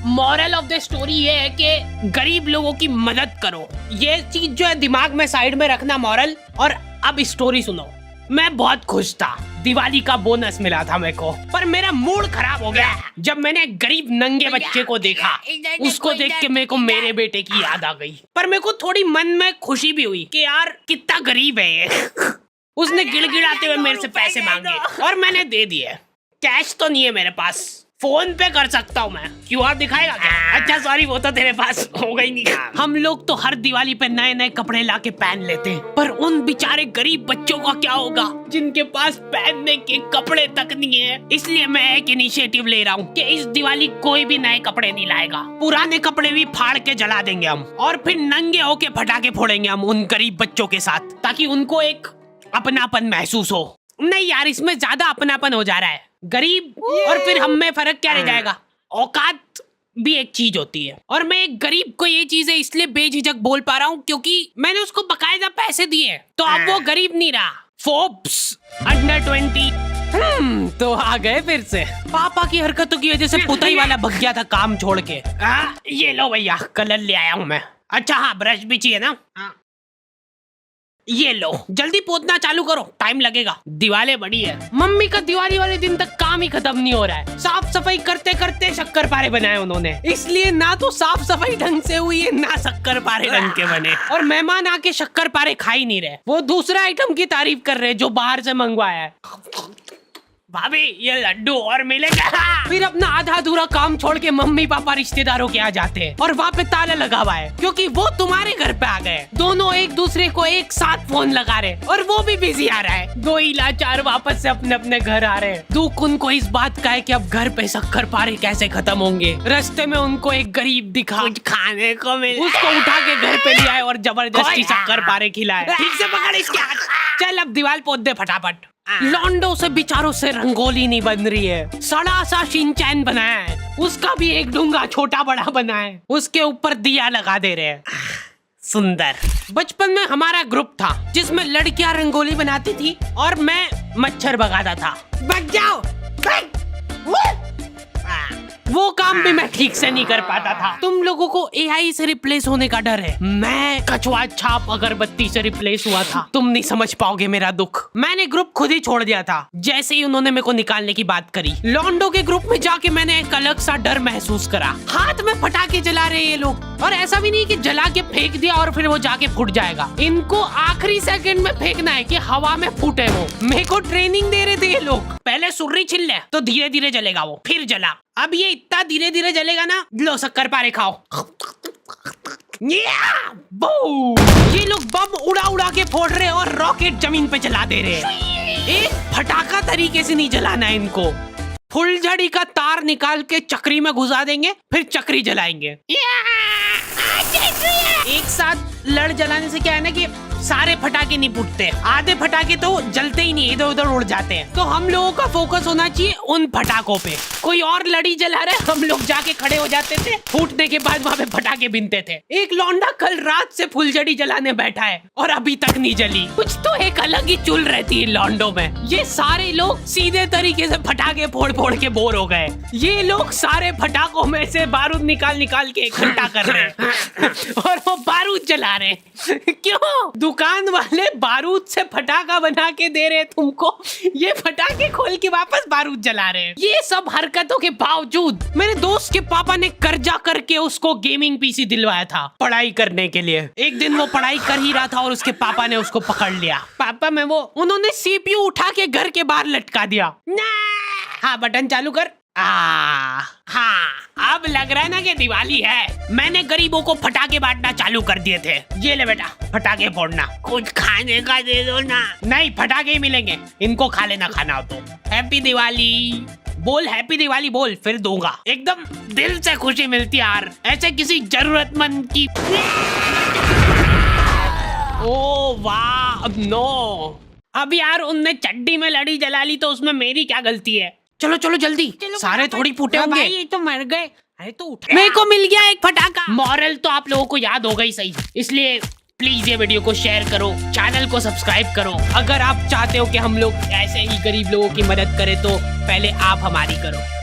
Moral of the story ये है कि गरीब लोगों की मदद करो। ये चीज जो है दिमाग में साइड में रखना मॉरल। और अब स्टोरी सुनो। मैं बहुत खुश था, दिवाली का बोनस मिला था मेरे को, पर मेरा मूड खराब हो गया जब मैंने गरीब नंगे बच्चे को देखा। उसको देख के मेरे को मेरे बेटे की याद आ गई, पर मेरे को थोड़ी मन में खुशी भी हुई कि यार कितना गरीब है ये। उसने गिड़गिड़ाते हुए मेरे से पैसे मांगे और मैंने दे दिए। कैश तो नहीं है मेरे पास, फोन पे कर सकता हूँ मैं। क्यूआर दिखाएगा क्या? अच्छा सॉरी, वो तो तेरे पास होगा ही नहीं। हम लोग तो हर दिवाली पे नए नए कपड़े लाके पहन लेते हैं, पर उन बेचारे गरीब बच्चों का क्या होगा जिनके पास पहनने के कपड़े तक नहीं है। इसलिए मैं एक इनिशिएटिव ले रहा हूँ कि इस दिवाली कोई भी नए कपड़े नहीं लाएगा। पुराने कपड़े भी फाड़ के जला देंगे हम, और फिर नंगे होके पटाखे फोड़ेंगे हम उन गरीब बच्चों के साथ, ताकि उनको एक अपनापन महसूस हो। नहीं यार, इसमें ज्यादा अपनापन हो जा रहा है। गरीब और फिर हम में फर्क क्या रह जाएगा? औकात भी एक चीज होती है, और मैं एक गरीब को ये चीजें इसलिए बेझिझक बोल पा रहा हूँ क्योंकि मैंने उसको बकायदा पैसे दिए, तो अब वो गरीब नहीं रहा। फोर्ब्स अंडर 20 तो आ गए फिर से। पापा की हरकतों की वजह से पुताई वाला भग गया था काम छोड़ के। ये लो भैया, कलर ले आया हूँ मैं। अच्छा हाँ, ब्रश भी चाहिए ना? ये लो, जल्दी पोतना चालू करो, टाइम लगेगा। दिवाली बड़ी है। मम्मी का दिवाली वाले दिन तक काम ही खत्म नहीं हो रहा है। साफ सफाई करते करते शक्कर पारे बनाए उन्होंने, इसलिए ना तो साफ सफाई ढंग से हुई है ना शक्कर पारे ढंग के बने। और मेहमान आके शक्कर पारे खा ही नहीं रहे, वो दूसरा आइटम की तारीफ कर रहे जो बाहर से मंगवाया है। भाभी ये लड्डू और मिलेगा। फिर अपना आधा अधूरा काम छोड़ के मम्मी पापा रिश्तेदारों के आ जाते हैं, और वहाँ पे ताला लगा हुआ है क्योंकि वो तुम्हारे घर पे आ गए। दोनों एक दूसरे को एक साथ फोन लगा रहे, और वो भी बिजी आ रहा है। दो ही लाचार वापस से अपने अपने घर आ रहे हैं। दुख उनको इस बात का है कि अब घर पे शक्कर पारे कैसे खत्म होंगे। रास्ते में उनको एक गरीब दिखा, कुछ खाने को मिला, उसको उठा के घर पे ले आए और जबरदस्ती शक्कर पारे खिलाए। ठीक से पकड़ इसके हाथ। चल अब दीवार पोत दे फटाफट। लॉन्डो से बेचारों से रंगोली नहीं बन रही है, सड़ा सा शिनचैन बनाया है, उसका भी एक डूंगा छोटा बड़ा बना है, उसके ऊपर दिया लगा दे रहे हैं। सुंदर। बचपन में हमारा ग्रुप था जिसमें लड़कियां रंगोली बनाती थी और मैं मच्छर भगाता था। भाग जाओ। वो काम भी मैं ठीक से नहीं कर पाता था। तुम लोगों को एआई से रिप्लेस होने का डर है, मैं कछुआ छाप अगरबत्ती से रिप्लेस हुआ था। तुम नहीं समझ पाओगे मेरा दुख। मैंने ग्रुप खुद ही छोड़ दिया था जैसे ही उन्होंने मेरे को निकालने की बात करी। लॉन्डो के ग्रुप में जाके मैंने एक अलग सा डर महसूस करा। हाथ में पटाखे जला रहे ये लोग, और ऐसा भी नहीं कि जला के फेंक दिया और फिर वो जाके फूट जाएगा। इनको आखिरी सेकंड में फेंकना है कि हवा में फूटे वो। मेरे को ट्रेनिंग दे रहे थे ये लोग। पहले सुर्री छिल ले तो धीरे धीरे जलेगा वो, फिर जला। अब ये इतना धीरे धीरे जलेगा ना, लो शक्कर पारे खाओ। ये लोग बम उड़ा उड़ा के फोड़ रहे और रॉकेट जमीन पे चला दे रहे हैं। एक फटाका तरीके से नहीं जलाना है इनको। फुलझड़ी का तार निकाल के चक्री में घुसा देंगे, फिर चक्री जलाएंगे। एक साथ लड़ जलाने से क्या है ना कि सारे फटाके नहीं फूटते, आधे फटाके तो जलते ही नहीं, इधर उधर उड़ जाते हैं। तो हम लोगों का फोकस होना चाहिए उन फटाकों पे। कोई और लड़ी जला रहा है, हम लोग जाके खड़े हो जाते थे, फूटने के बाद वहाँ पे फटाके बिनते थे। एक लौंडा कल रात से फुलझड़ी जलाने बैठा है और अभी तक नहीं जली। कुछ तो एक अलग ही चुल रहती है लौंडों में। ये सारे लोग सीधे तरीके से फटाके फोड़ फोड़ के बोर हो गए। ये लोग सारे फटाकों में से बारूद निकाल निकाल के इकट्ठा कर रहे हैं और वो बारूद जला रहे हैं। क्यों? दुकान वाले बारूद से फटाका बना के दे रहे तुमको, ये फटाके खोल के वापस बारूद जला रहे हैं। ये सब हरकतों के बावजूद मेरे दोस्त के पापा ने कर्जा करके उसको गेमिंग पीसी दिलवाया था पढ़ाई करने के लिए। एक दिन वो पढ़ाई कर ही रहा था और उसके पापा ने उसको पकड़ लिया। पापा में वो उन्होंने सीपीयू उठा के घर के बाहर लटका दिया। हाँ बटन चालू कर। हाँ अब लग रहा है ना कि दिवाली है। मैंने गरीबों को फटाके बांटना चालू कर दिए थे। ये ले बेटा फटाके फोड़ना, कुछ खाने का दे दो ना। नहीं फटाके ही मिलेंगे, इनको खा लेना खाना हो तो। हैप्पी दिवाली बोल, हैप्पी दिवाली बोल, फिर दूंगा। एकदम दिल से खुशी मिलती है यार, ऐसे किसी जरूरतमंद की। ओ वाह नो, अब यार उनने चड्डी में लड़ी जला ली तो उसमें मेरी क्या गलती है। चलो चलो जल्दी, सारे थोड़ी फूटे होंगे। ये तो मर गए। अरे तो उठ, मेरे को मिल गया एक फटाका। मॉरल तो आप लोगों को याद होगा ही सही, इसलिए प्लीज ये वीडियो को शेयर करो, चैनल को सब्सक्राइब करो। अगर आप चाहते हो कि हम लोग ऐसे ही गरीब लोगों की मदद करें तो पहले आप हमारी करो।